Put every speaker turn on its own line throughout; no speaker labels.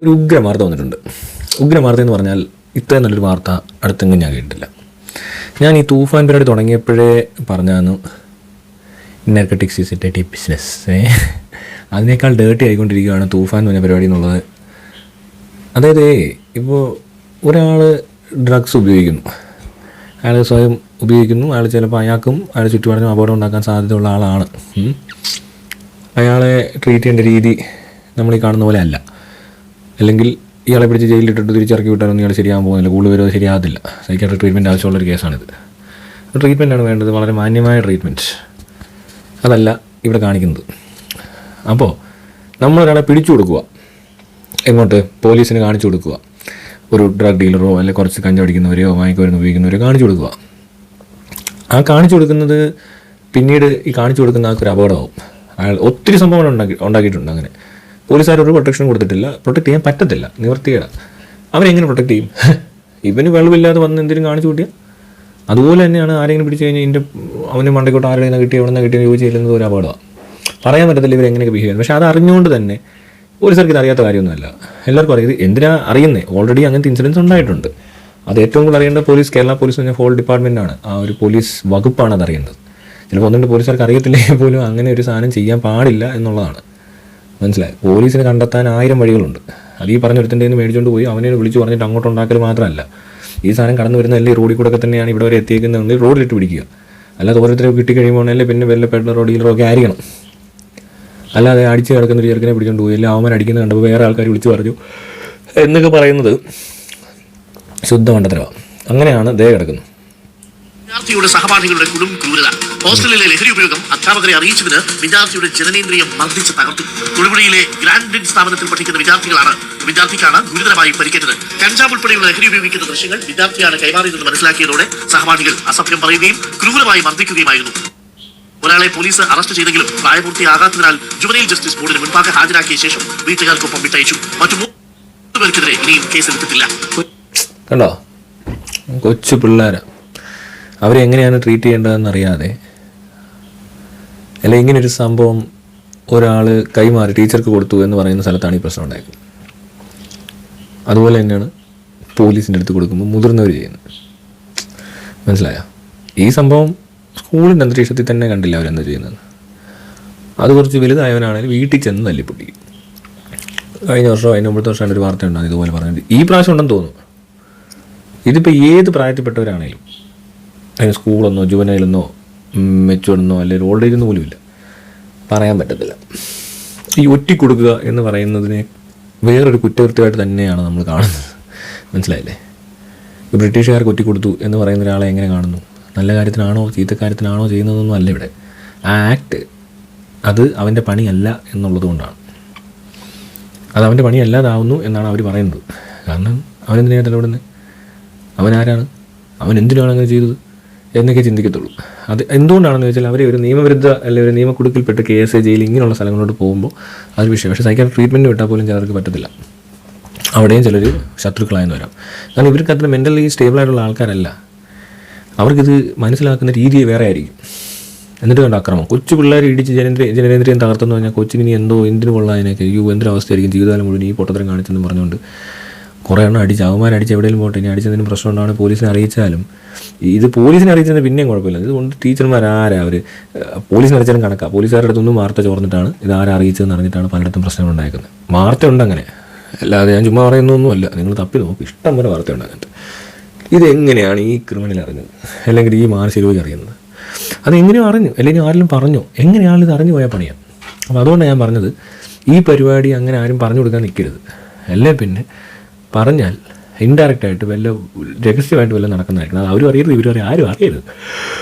ഒരു ഉഗ്രവാർത്ത വന്നിട്ടുണ്ട്. ഉഗ്രവാർത്ത എന്ന് പറഞ്ഞാൽ ഇത്രയും നല്ലൊരു വാർത്ത അടുത്തെങ്കിലും ഞാൻ കേട്ടിട്ടില്ല. ഞാൻ ഈ തൂഫാൻ പരിപാടി തുടങ്ങിയപ്പോഴേ പറഞ്ഞായിരുന്നു narcotics is A dirty business. അതിനേക്കാൾ ഡേർട്ടി ആയിക്കൊണ്ടിരിക്കുകയാണ് തൂഫാൻ എന്ന പരിപാടി എന്നുള്ളത്. അതായത് ഇപ്പോൾ ഒരാൾ ഡ്രഗ്സ് ഉപയോഗിക്കുന്നു, അയാൾ സ്വയം ഉപയോഗിക്കുന്നു, അയാൾ ചിലപ്പോൾ അയാൾക്കും അയാൾ ചുറ്റുപാടിനും അപകടം ഉണ്ടാക്കാൻ സാധ്യതയുള്ള ആളാണ്. അയാളെ ട്രീറ്റ് ചെയ്യേണ്ട രീതി നമ്മൾ ഈ കാണുന്ന പോലെ അല്ല. അല്ലെങ്കിൽ ഇയാളെ പിടിച്ച് ജയിലിലിട്ടിട്ട് തിരിച്ചിറക്കി വിട്ടാലൊന്നും ഇയാൾ ശരിയാകാൻ പോകുന്നില്ല, കൂടുതൽ വരുന്നത് ശരിയാകത്തില്ല. Psychiatric treatment ആവശ്യമുള്ളൊരു കേസാണിത്. ട്രീറ്റ്മെൻറ്റാണ് വേണ്ടത്, വളരെ മാന്യമായ ട്രീറ്റ്മെൻറ്റ്. അതല്ല ഇവിടെ കാണിക്കുന്നത്. അപ്പോൾ നമ്മളൊരാളെ പിടിച്ചു കൊടുക്കുക, എങ്ങോട്ട്? പോലീസിന് കാണിച്ചു കൊടുക്കുക. ഒരു ഡ്രഗ് ഡീലറോ അല്ലെങ്കിൽ കുറച്ച് കഞ്ചവടിക്കുന്നവരെയോ വാങ്ങിക്കുവരുന്ന ഉപയോഗിക്കുന്നവരെയോ കാണിച്ചു കൊടുക്കുക. ആ കാണിച്ചു കൊടുക്കുന്നത് പിന്നീട് ഈ കാണിച്ചു കൊടുക്കുന്ന ആൾക്കൊരു അപകടമാവും. അയാൾ ഒത്തിരി സംഭവങ്ങൾ ഉണ്ടാക്കിയിട്ടുണ്ട്. അങ്ങനെ പോലീസുകാരൊരു പ്രൊട്ടക്ഷനും കൊടുത്തിട്ടില്ല, പ്രൊട്ടക്ട് ചെയ്യാൻ പറ്റത്തില്ല, നിവർത്തിയേടാ. അവനെങ്ങനെ പ്രൊട്ടക്ട് ചെയ്യും? ഇവന് വെള്ളമില്ലാതെ വന്ന് എന്തെങ്കിലും കാണിച്ചു കൂട്ടിയാൽ അതുപോലെ തന്നെയാണ്. ആരെങ്കിലും പിടിച്ച് കഴിഞ്ഞാൽ അവന് മണ്ടയ്ക്കോട്ട് ആരുടെ നിന്ന് കിട്ടിയ എവിടെ നിന്ന് കിട്ടിയ ചോദിച്ചു ചെല്ലുന്നത് ഒരു അപകടമാണ്. പറയാൻ പറ്റത്തില്ല ഇവരെങ്ങനെയൊക്കെ ബിഹേവ് ചെയ്യുന്നത്. പക്ഷേ അത് അറിഞ്ഞുകൊണ്ട് തന്നെ പോലീസുകാർക്ക് ഇത് അറിയാത്ത കാര്യമൊന്നുമല്ല. എല്ലാവർക്കും അറിയാം. ഇത് എന്തിനാ അറിയുന്നത്? ഓൾറെഡി അങ്ങനത്തെ ഇൻസിഡൻസ് ഉണ്ടായിട്ടുണ്ട്. അത് ഏറ്റവും കൂടുതൽ അറിയേണ്ട കേരള പോലീസ് എന്ന് പറഞ്ഞാൽ ഹോൾ ഡിപ്പാർട്ട്മെൻറ്റാണ്. ആ ഒരു പോലീസ് വകുപ്പാണ് അത് അറിയേണ്ടത്. ചിലപ്പോൾ ഒന്നുകൊണ്ട് പോലീസുകാർക്ക് അറിയത്തില്ലെങ്കിൽ പോലും അങ്ങനെ ഒരു സാധനം ചെയ്യാൻ പാടില്ല എന്നുള്ളതാണ്. മനസ്സിലായി? പോലീസിനെ കണ്ടെത്താൻ 1000 വഴികളുണ്ട്. അത് ഈ പറഞ്ഞൊരുത്തിൻ്റെ നിന്ന് മേടിച്ചുകൊണ്ട് പോയി അവനെ വിളിച്ച് പറഞ്ഞിട്ട് അങ്ങോട്ട് ഉണ്ടാക്കൽ മാത്രമല്ല. ഈ സാധനം കടന്നു വരുന്ന എല്ലാ റോഡിൽ കൂടെ ഒക്കെ തന്നെയാണ് ഇവിടെ വരെ എത്തിയേക്കുന്നതെങ്കിൽ റോഡിലിട്ട് പിടിക്കുക. അല്ലാതെ ഓരോരുത്തരെ കിട്ടിക്കഴിയുമ്പോൾ പിന്നെ വല്ല പെഡലറോ ഡീലറോ ഒക്കെ ആയിരിക്കണം. അല്ലാതെ അടിച്ച് കിടക്കുന്ന ഒരു ചെറുക്കനെ പിടിച്ചുകൊണ്ട് പോയി, എല്ലാ അവൻ അടിക്കുന്നത് കണ്ടപ്പോൾ വേറെ ആൾക്കാർ വിളിച്ച് പറഞ്ഞു എന്നൊക്കെ പറയുന്നത് ശുദ്ധ മണ്ടത്തരമാണ്. അങ്ങനെയാണ് ദേ കിടക്കുന്നത്.
വിദ്യാർത്ഥിയുടെ സഹപാഠികളുടെ കൊടും ക്രൂരത. ഹോസ്റ്റലിലെ ലഹരി ഉപയോഗം അധ്യാപകരെ അറിയിച്ചതിന് വിദ്യാർത്ഥിയുടെ ജനനേന്ദ്രിയം മർദ്ദിച്ച് തകർത്തു. തൊടുപുഴയിലെ ഗ്രാൻഡ് ബ്രിഡ്ജ് സ്ഥാപനത്തിൽ പഠിക്കുന്ന വിദ്യാർത്ഥിക്കാണ് ഗുരുതരമായി പരിക്കേറ്റത്. കഞ്ചാവ് ഉൾപ്പെടെയുള്ള ലഹരി ഉപയോഗിക്കുന്ന ദൃശ്യങ്ങൾ വിദ്യാർത്ഥിയാണ് കൈമാറിയതെന്ന് മനസ്സിലാക്കിയതോടെ സഹപാഠികൾ അസഭ്യം പറയുകയും ക്രൂരമായി മർദ്ദിക്കുകയുമായിരുന്നു. ഒരാളെ പോലീസ് അറസ്റ്റ് ചെയ്തെങ്കിലും പ്രായപൂർത്തിയാകാത്തതിനാൽ ജുവനൈൽ ജസ്റ്റിസ് ബോർഡിന് മുൻപാകെ ഹാജരാക്കിയ ശേഷം വീട്ടുകാർക്കൊപ്പം വിട്ടയച്ചു. മറ്റു 3 പേർക്കെതിരെ ഇനിയും കേസെടുത്തിട്ടില്ല.
കണ്ടോ, കൊച്ചു പിള്ളേര് അവരെ എങ്ങനെയാണ് ട്രീറ്റ് ചെയ്യേണ്ടതെന്ന് അറിയാതെ, അല്ല ഇങ്ങനൊരു സംഭവം ഒരാൾ കൈമാറി ടീച്ചർക്ക് കൊടുത്തു എന്ന് പറയുന്ന സ്ഥലത്താണ് ഈ പ്രശ്നം ഉണ്ടായത്. അതുപോലെ തന്നെയാണ് പോലീസിൻ്റെ അടുത്ത് കൊടുക്കുമ്പോൾ മുതിർന്നവർ ചെയ്യുന്നത്. മനസ്സിലായോ? ഈ സംഭവം സ്കൂളിൻ്റെ അന്തരീക്ഷത്തിൽ തന്നെ കണ്ടില്ല അവരെന്താ ചെയ്യുന്നത്. അത് കുറച്ച് വലുതായവനാണെങ്കിൽ വീട്ടിൽ ചെന്ന് തല്ലിപ്പൊട്ടിക്കും. കഴിഞ്ഞ വർഷമോ അതിന് മുമ്പത്തെ വർഷമാണ് ഒരു വാർത്ത ഉണ്ടാകും ഇതുപോലെ പറഞ്ഞിട്ട്. ഈ പ്രാവശ്യം ഉണ്ടെന്ന് തോന്നുന്നു. ഇതിപ്പോൾ ഏത് പ്രായത്തിൽപ്പെട്ടവരാണേലും, അതിന് സ്കൂളെന്നോ ജുവനൈലെന്നോ മെച്ചുവെന്നോ അല്ലെങ്കിൽ ഓൾഡ് ഏജ് പോലും ഇല്ല, പറയാൻ പറ്റത്തില്ല. ഈ ഒറ്റിക്കൊടുക്കുക എന്ന് പറയുന്നതിനെ വേറൊരു കുറ്റകൃത്യമായിട്ട് തന്നെയാണ് നമ്മൾ കാണുന്നത്. മനസ്സിലായില്ലേ? ബ്രിട്ടീഷുകാർക്ക് ഒറ്റിക്കൊടുത്തു എന്ന് പറയുന്ന ഒരാളെ എങ്ങനെ കാണുന്നു? നല്ല കാര്യത്തിനാണോ ചീത്തക്കാര്യത്തിനാണോ ചെയ്യുന്നതൊന്നും അല്ല ഇവിടെ. ആ ആക്ട് അത് അവൻ്റെ പണിയല്ല എന്നുള്ളത് കൊണ്ടാണ്. അത് അവൻ്റെ പണിയല്ലാതാവുന്നു എന്നാണ് അവർ പറയുന്നത്. കാരണം അവനെന്തിനാണ് തലവിടുന്നത്? അവനാരാണ്? അവൻ എന്തിനാണ് അങ്ങനെ ചെയ്തത് എന്നൊക്കെ ചിന്തിക്കത്തുള്ളൂ. അത് എന്തുകൊണ്ടാണെന്ന് വെച്ചാൽ അവർ ഒരു നിയമവിരുദ്ധ അല്ലെങ്കിൽ ഒരു നിയമക്കുടുക്കിൽപ്പെട്ട് കേസ് ജയിൽ ഇങ്ങനെയുള്ള സ്ഥലങ്ങളോട്ട് പോകുമ്പോൾ അതൊരു വിഷയം. പക്ഷേ സൈക്കാട്രിക് ട്രീറ്റ്മെൻറ്റ് വിട്ടാൽ പോലും ചിലർക്ക് പറ്റത്തില്ല. അവിടെയും ചിലർ ശത്രുക്കളായെന്ന് വരാം. കാരണം ഇവർക്ക് അത്ര മെൻ്റലി സ്റ്റേബിളായിട്ടുള്ള ആൾക്കാരല്ല. അവർക്കിത് മനസ്സിലാക്കുന്ന രീതി വേറെ ആയിരിക്കും. എന്നിട്ട് കണ്ട അക്രമം, കൊച്ചു പിള്ളേർ ഇടിച്ച് ജനനേന്ദ്രിയം തകർത്തെന്ന് പറഞ്ഞാൽ കൊച്ചിന് ഇനി എന്തിനു കൊള്ളാതിനൊക്കെ എന്തൊരവസ്ഥയായിരിക്കും ജീവിതകാലം മുഴുവൻ ഈ പൊട്ടത്തരം കാണിച്ചെന്ന് പറഞ്ഞുകൊണ്ട് കുറേ എണ്ണം അടിച്ച് അവന്മാരടിച്ച് എവിടെയെങ്കിലും പോട്ടെ, ഇനി അടിച്ചതിന് പ്രശ്നം ഉണ്ടാണ് പോലീസിനെ അറിയിച്ചാലും ഇത് പോലീസിനെ അറിയിച്ചതിന് പിന്നെയും കുഴപ്പമില്ല. ഇതുകൊണ്ട് ടീച്ചർമാരാരാ അവർ പോലീസിനെ അറിയിച്ചാലും കണക്കാണ്. പോലീസുകാരുടെ അടുത്തൊന്നും വാർത്ത ചോർന്നിട്ടാണ് ഇത് ആരറിയിച്ചതെന്ന് അറിഞ്ഞിട്ടാണ് പലയിടത്തും പ്രശ്നങ്ങൾ ഉണ്ടാക്കുന്നത്. വാർത്തയുണ്ട് അങ്ങനെ, അല്ലാതെ ഞാൻ ചുമ്മാ പറയുന്നൊന്നുമല്ല. നിങ്ങൾ തപ്പി നോക്കും, ഇഷ്ടം പോലെ വാർത്തയുണ്ട് അങ്ങനത്തെ. ഇതെങ്ങനെയാണ് ഈ ക്രിമിനൽ അറിഞ്ഞത് അല്ലെങ്കിൽ ഈ മാനസിക രോഗി അറിയുന്നത്? അതെങ്ങനെയോ അറിഞ്ഞു, അല്ലെങ്കിൽ ആരെങ്കിലും പറഞ്ഞോ? എങ്ങനെയാണ് ഇത് അറിഞ്ഞു പോയാൽ പണിയാണ്. അപ്പോൾ അതുകൊണ്ടാണ് ഞാൻ പറഞ്ഞത് ഈ പരിപാടി അങ്ങനെ ആരും പറഞ്ഞു കൊടുക്കാൻ നിൽക്കരുത്. അല്ലേ പിന്നെ പറഞ്ഞാൽ ഇൻഡയറക്റ്റായിട്ട് വല്ല രഹസ്യമായിട്ട് വല്ല നടക്കുന്നതായിരിക്കണം. അത് അവരും അറിയരുത്, ഇവരും ആരും അറിയരുത്.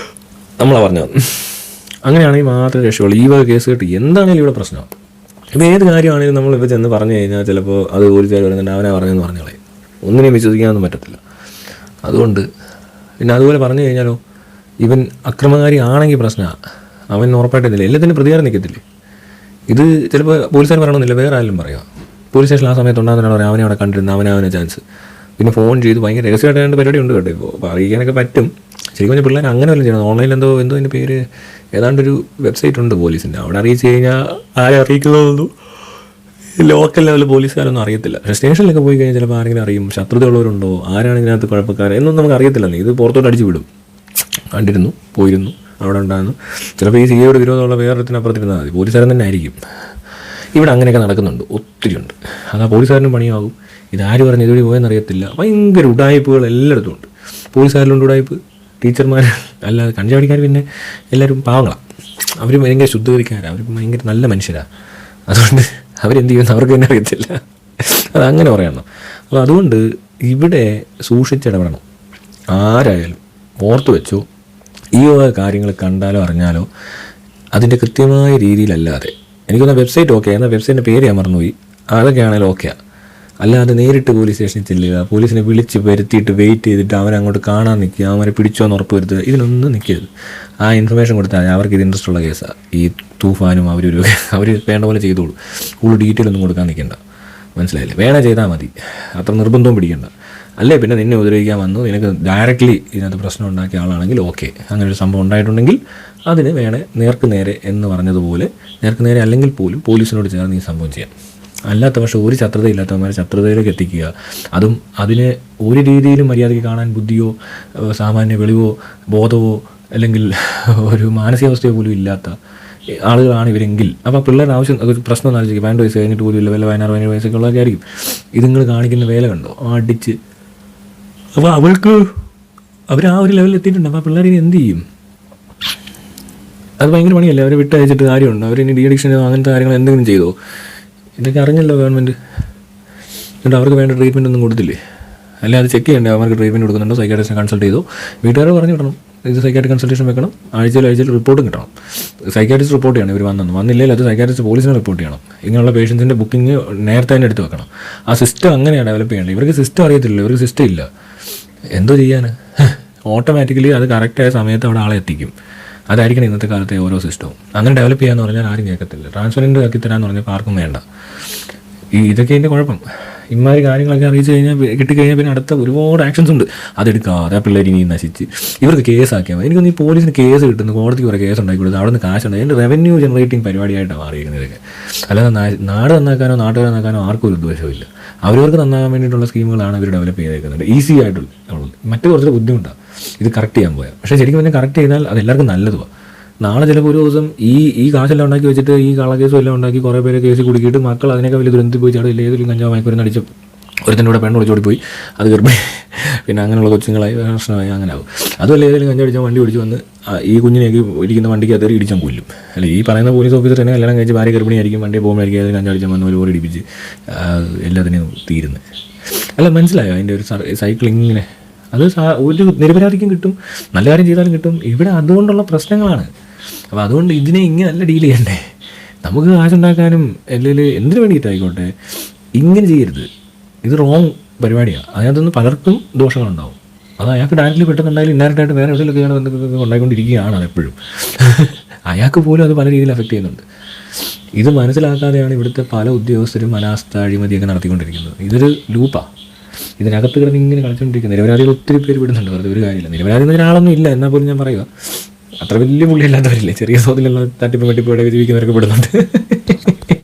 നമ്മളാ പറഞ്ഞത്. അങ്ങനെയാണെങ്കിൽ മാത്രമേ രക്ഷയുള്ളൂ. ഈ വക കേസ് കേട്ട് എന്താണെങ്കിലും ഇവിടെ പ്രശ്നമാണ്. ഇപ്പോൾ ഏത് കാര്യമാണെങ്കിലും നമ്മളിപ്പോൾ ചെന്ന് പറഞ്ഞു കഴിഞ്ഞാൽ ചിലപ്പോൾ അത് പോലീസുകാർ പറയുന്നുണ്ട് അവനാ പറഞ്ഞെന്ന് പറഞ്ഞോളെ, ഒന്നിനെയും വിശ്വസിക്കാനൊന്നും പറ്റത്തില്ല. അതുകൊണ്ട് പിന്നെ അതുപോലെ പറഞ്ഞു കഴിഞ്ഞാലോ, ഇവൻ അക്രമകാരി ആണെങ്കിൽ പ്രശ്നമാണ്. അവൻ ഉറപ്പായിട്ടില്ല, എല്ലാത്തിനും പ്രതികാരം നിൽക്കത്തില്ലേ. ഇത് ചിലപ്പോൾ പോലീസുകാർ പറയണമെന്നില്ല, വേറെ ആരെങ്കിലും പറയുക. പോലീസ് സ്റ്റേഷൻ ആ സമയത്ത് ഉണ്ടാകുന്നതാണ് അവനെ അവിടെ കണ്ടിരുന്നത്, അവനെ ചാൻസ്. പിന്നെ ഫോൺ ചെയ്ത് ഭയങ്കര രഹസ്യമായിട്ട് പരിപാടി ഉണ്ട് കേട്ടോ. ഇപ്പോൾ അറിയിക്കാനൊക്കെ പറ്റും. ശരിക്കും പറഞ്ഞാൽ പിള്ളേർ അങ്ങനെ വല്ലതും ചെയ്യണം. ഓൺലൈനിൽ എന്തോ അതിൻ്റെ പേര് ഏതാണ്ടൊരു വെബ്സൈറ്റ് ഉണ്ട് പോലീസിൻ്റെ, അവിടെ അറിയിച്ച് കഴിഞ്ഞാൽ ആരെ അറിയിക്കുന്നതൊന്നും ലോക്കൽ ലെവൽ പോലീസുകാരൊന്നും അറിയത്തില്ല. പക്ഷേ സ്റ്റേഷനിലൊക്കെ പോയി കഴിഞ്ഞാൽ ചിലപ്പോൾ ആരെങ്കിലും അറിയും, ശത്രുതയുള്ളവരുണ്ടോ, ആരാണ് ഇതിനകത്ത് കുഴപ്പക്കാരൻ എന്നൊന്നും നമുക്ക് അറിയത്തില്ലെന്നേ. ഇത് പുറത്തോട്ട് അടിച്ചു വിടും. കണ്ടിരുന്നു, പോയിരുന്നു, അവിടെ ഉണ്ടായിരുന്നു. ചിലപ്പോൾ ഈ സിയോട് വിരോധമുള്ള വേറൊരുത്തിനപ്പുറത്തിരുന്നാൽ മതി, പോലീസുകാരൻ തന്നെ ആയിരിക്കും. ഇവിടെ അങ്ങനെയൊക്കെ നടക്കുന്നുണ്ട്, ഒത്തിരി ഉണ്ട്. അതാ പോലീസുകാരനും പണിയാകും. ഇതാര് പറഞ്ഞ് ഇതുവഴി പോയെന്നറിയത്തില്ല. ഭയങ്കര ഉടായ്പകൾ എല്ലായിടത്തും ഉണ്ട്. പോലീസുകാരിലുണ്ട് ഉടായ്പ്, ടീച്ചർമാർ അല്ലാതെ കഞ്ചാവടിക്കാർ പിന്നെ എല്ലാവരും പാവങ്ങളാണ്. അവർ ഭയങ്കര ശുദ്ധീകരിക്കാരാണ്, അവർ ഭയങ്കര നല്ല മനുഷ്യരാണ്. അതുകൊണ്ട് അവരെന്ത് ചെയ്യുമെന്ന് അവർക്ക് തന്നെ അറിയത്തില്ല. അതങ്ങനെ പറയണം. അപ്പോൾ അതുകൊണ്ട് ഇവിടെ സൂക്ഷിച്ചിടപെടണം. ആരായാലും ഓർത്തു വെച്ചോ, ഈ കാര്യങ്ങൾ കണ്ടാലോ അറിഞ്ഞാലോ അതിൻ്റെ കൃത്യമായ രീതിയിലല്ലാതെ, എനിക്കൊന്ന് വെബ്സൈറ്റ് ഓക്കെ, എന്നാൽ വെബ്സൈറ്റിൻ്റെ പേര് ഞാൻ മറന്നുപോയി, അതൊക്കെ ആണെങ്കിലും ഓക്കെയാണ്. അല്ലാതെ നേരിട്ട് പോലീസ് സ്റ്റേഷനിൽ ചെല്ലുക, പോലീസിനെ വിളിച്ച് വരുത്തിയിട്ട് വെയിറ്റ് ചെയ്തിട്ട് അവരങ്ങോട്ട് കാണാൻ നിൽക്കുക, അവരെ പിടിച്ചോന്ന് ഉറപ്പ് വരുത്തുക, ഇതിനൊന്നും നിൽക്കരുത്. ആ ഇൻഫർമേഷൻ കൊടുത്താൽ അവർക്ക് ഇത് ഇൻട്രസ്റ്റ് ഉള്ള കേസാണ്. ഈ തൂഫാനും അവർ വേണ്ട പോലെ ചെയ്തോളൂ. കൂടുതൽ ഡീറ്റെയിൽ ഒന്നും കൊടുക്കാൻ നിൽക്കണ്ട, മനസ്സിലായില്ലേ? വേണേൽ ചെയ്താൽ മതി, അത്ര നിർബന്ധവും പിടിക്കണ്ട. അല്ലേ പിന്നെ നിന്നെ ഉപദ്രവിക്കാൻ വന്നു, നിനക്ക് ഡയറക്റ്റ്ലി ഇതിനകത്ത് പ്രശ്നം ഉണ്ടാക്കിയ ആളാണെങ്കിൽ ഓക്കെ, അങ്ങനെ ഒരു സംഭവം ഉണ്ടായിട്ടുണ്ടെങ്കിൽ അതിന് വേണേൽ നേർക്ക് നേരെ എന്ന് പറഞ്ഞതുപോലെ നേർക്ക് നേരെ അല്ലെങ്കിൽ പോലും പോലീസിനോട് ചേർന്ന് ഈ സംഭവം ചെയ്യാം. അല്ലാത്ത പക്ഷേ ഒരു ശത്രുതയില്ലാത്തവന്മാരെ ശത്രുതയിലേക്ക് എത്തിക്കുക, അതും അതിനെ ഒരു രീതിയിലും മര്യാദയ്ക്ക് കാണാൻ ബുദ്ധിയോ സാമാന്യ വെളിവോ ബോധമോ അല്ലെങ്കിൽ ഒരു മാനസികാവസ്ഥയോ പോലും ഇല്ലാത്ത ആളുകളാണ് ഇവരെങ്കിൽ, അപ്പോൾ പിള്ളേരുടെ ആവശ്യം ഒരു പ്രശ്നം എന്ന് ആലോചിക്കുക. 12 വയസ്സ് കഴിഞ്ഞിട്ട് പോലും ഇല്ല, വല്ല 16-17 വയസ്സൊക്കെ ഉള്ളതൊക്കെ ആയിരിക്കും. ഇത് നിങ്ങൾ കാണിക്കുന്ന വേല കണ്ടോ, അടിച്ച്. അപ്പോൾ അവർക്ക് അവർ ആ ഒരു ലെവലിൽ എത്തിയിട്ടുണ്ട്. അപ്പോൾ പിള്ളേർ ഇനി എന്ത് ചെയ്യും? അത് ഭയങ്കര പണിയല്ലേ, അവരെ വിട്ടയച്ചിട്ട് കാര്യമുണ്ട്? അവരിനി ഡി അഡിക്ഷനോ അങ്ങനത്തെ കാര്യങ്ങൾ എന്തെങ്കിലും ചെയ്തോ? ഇതൊക്കെ അറിഞ്ഞല്ലോ ഗവൺമെൻറ്. എന്നിട്ട് അവർക്ക് വേണ്ട ട്രീറ്റ്മെൻറ്റ് ഒന്നും കൊടുത്തില്ലേ? അല്ലെ അത് ചെക്ക് ചെയ്യണ്ടേ അവർക്ക് ട്രീറ്റ്മെൻറ്റ് കൊടുക്കുന്നുണ്ടോ? സൈക്കാട്രിസ്റ്റിനെ കൺസൾട്ട് ചെയ്തോ? വീട്ടുകാരെ പറഞ്ഞു വിടണം, ഇത് സൈക്കാട്രിക് കൺസൾട്ടേഷൻ വെക്കണം, ആഴ്ചയിൽ റിപ്പോർട്ടും കിട്ടണം. സൈക്കാട്രിസ്റ്റ് റിപ്പോർട്ട് ചെയ്യണം, ഇവർ വന്നില്ലെങ്കിൽ അത് സൈക്കാട്രിസ്റ്റ് പോലീസിനെ റിപ്പോർട്ട് ചെയ്യണം. ഇങ്ങനെയുള്ള പേഷ്യൻസിൻ്റെ ബുക്കിംഗ് നേരത്തെ തന്നെ എടുത്ത് വെക്കണം. ആ സിസ്റ്റം അങ്ങനെയാണ് ഡെവലപ്പ് ചെയ്യേണ്ടത്. ഇവർക്ക് സിസ്റ്റം അറിയത്തില്ല, ഇവർക്ക് സിസ്റ്റം ഇല്ല. എന്തോ ചെയ്യാൻ? ഓട്ടോമാറ്റിക്കലി അത് കറക്റ്റായ സമയത്ത് അവിടെ ആളെ എത്തിക്കും. അതായിരിക്കണം ഇന്നത്തെ കാലത്തെ ഓരോ സിസ്റ്റവും. അങ്ങനെ ഡെവലപ്പ് ചെയ്യാന്ന് പറഞ്ഞാൽ ആരും കേൾക്കത്തില്ല. ട്രാൻസ്പെറൻറ്റ് ആക്കി തരാമെന്ന് പറഞ്ഞാൽ ആർക്കും വേണ്ട. ഇതൊക്കെ എൻ്റെ കുഴപ്പം. ഇമാതിരി കാര്യങ്ങളൊക്കെ അറിയിച്ചു കഴിഞ്ഞാൽ കിട്ടിക്കഴിഞ്ഞാൽ പിന്നെ അടുത്ത ഒരുപാട് ആക്ഷൻസ് ഉണ്ട്. അതെടുക്കാതെ ആ പിള്ളേർ ഇനി നശിച്ച് ഇവർക്ക് കേസാക്കിയാൽ മതി. എനിക്കൊന്ന് ഈ പോലീസിന് കേസ് കിട്ടുന്നു, കോടതിക്ക് കുറേ കേസ് ഉണ്ടാക്കി കൊടുത്ത് അവിടെ നിന്ന് കാശുണ്ടായി. എൻ്റെ റവന്യൂ ജനറേറ്റിംഗ് പരിപാടിയായിട്ടാണ് മാറിയിരിക്കുന്നത് ഇതൊക്കെ. അല്ലാതെ നാട് നന്നാക്കാനോ നാട്ടുകാരെ നന്നാക്കാനോ ആർക്കും ഒരു ഉദ്ദേശമില്ല. അവരവർക്ക് നന്നാകാൻ വേണ്ടിയിട്ടുള്ള സ്കീമുകളാണ് ഇവർ ഡെവലപ്പ് ചെയ്തേക്കുന്നത്, ഈസി ആയിട്ടുള്ളത്. മറ്റു കുറച്ച് ബുദ്ധിമുട്ടാണ് ഇത് കറക്റ്റ് ചെയ്യാൻ പോയാൽ. പക്ഷേ ശരിക്കും പറഞ്ഞാൽ കറക്റ്റ് ചെയ്താൽ അത് എല്ലാവർക്കും നല്ലതുമാണ്. നാളെ ചിലപ്പോൾ ഒരു ദിവസം ഈ കാശെല്ലാം ഉണ്ടാക്കി വെച്ചിട്ട് ഈ കള്ളക്കേസും എല്ലാം ഉണ്ടാക്കി കുറേ പേരെ കേസ് കുടുക്കിയിട്ട് മക്കൾ അതിനൊക്കെ വലിയ ദുരന്തത്തിൽ പോയി ചാടും. ഏതെങ്കിലും കഞ്ചാവ് മയക്കുമരുന്ന് അടിച്ച് ഒരുത്തിൻ്റെ കൂടെ പെണ്ണ് ഒളിച്ചോടി പോയി, അത് ഗർഭിണി, പിന്നെ അങ്ങനെയുള്ള കൊച്ചുങ്ങളായി പ്രശ്നമായി അങ്ങനെ ആവും. അതുമല്ല ഏതെങ്കിലും കഞ്ചാടിച്ചാൽ വണ്ടി ഓടിച്ച് വന്ന് ഈ കുഞ്ഞിനേക്ക് ഇരിക്കുന്ന വണ്ടിക്ക് അതൊരു ഇടിച്ചാൽ കൊല്ലും. അല്ല ഈ പറയുന്ന പോലീസ് ഓഫീസർ തന്നെ കല്യാണം കഴിച്ച് ഭാര്യ ഗർഭിണിയായിരിക്കും, വണ്ടിയെ പോകുമ്പോഴായിരിക്കും ഏതെങ്കിലും കഞ്ചാടിച്ചാൽ വന്ന് ഒരു ഓടി ഇടിപ്പിച്ച് എല്ലാത്തിനെയും തീരുന്നത്. അല്ല മനസ്സിലായോ അതിൻ്റെ ഒരു സൈക്കിൾ ഇങ്ങനെ? അത് ഒരു നിരപരാധിക്കും കിട്ടും, നല്ല കാര്യം ചെയ്താലും കിട്ടും. ഇവിടെ അതുകൊണ്ടുള്ള പ്രശ്നങ്ങളാണ്. അപ്പോൾ അതുകൊണ്ട് ഇതിനെ ഇങ്ങനെ നല്ല ഡീൽ ചെയ്യണ്ടേ? നമുക്ക് കാശുണ്ടാക്കാനും അല്ലെങ്കിൽ എന്തിനു വേണ്ടിയിട്ടായിക്കോട്ടെ ഇങ്ങനെ ചെയ്യരുത്. ഇത് റോങ് പരിപാടിയാണ്. അതിനകത്തുനിന്ന് പലർക്കും ദോഷങ്ങളുണ്ടാവും. അത് അയാൾക്ക് ഡയറക്റ്റ്ലി പെട്ടെന്നുണ്ടായാലും ഇൻഡയറക്റ്റായിട്ട് വേറെ എവിടെയെങ്കിലൊക്കെയാണ് എന്തൊക്കെ ഉണ്ടായിക്കൊണ്ടിരിക്കുകയാണ് അതെപ്പോഴും. അയാൾക്ക് പോലും അത് പല രീതിയിൽ എഫക്റ്റ് ചെയ്യുന്നുണ്ട്. ഇത് മനസ്സിലാക്കാതെയാണ് ഇവിടുത്തെ പല ഉദ്യോഗസ്ഥരും അനാസ്ഥ അഴിമതിയൊക്കെ നടത്തിക്കൊണ്ടിരിക്കുന്നത്. ഇതൊരു ലൂപ്പാണ്. ഇതിനകത്ത് കിടന്ന് ഇങ്ങനെ കളിച്ചുകൊണ്ടിരിക്കുന്നത്. നിരപരാധികൾ ഒത്തിരി പേര് വിടുന്നുണ്ട്, വെറുതെ ഒരു കാര്യമില്ല. നിരപരാധി എന്ന ഒരാളൊന്നും ഇല്ല, എന്നാൽ പോലും ഞാൻ പറയുക അത്ര വലിയ പുള്ളിയല്ലാത്തവരില്ലേ, ചെറിയ തോതിലുള്ള തട്ടിപ്പ് വെട്ടിപ്പ് ഇവിടെ ജീവിക്കുന്നവരൊക്കെ വിടുന്നുണ്ട്.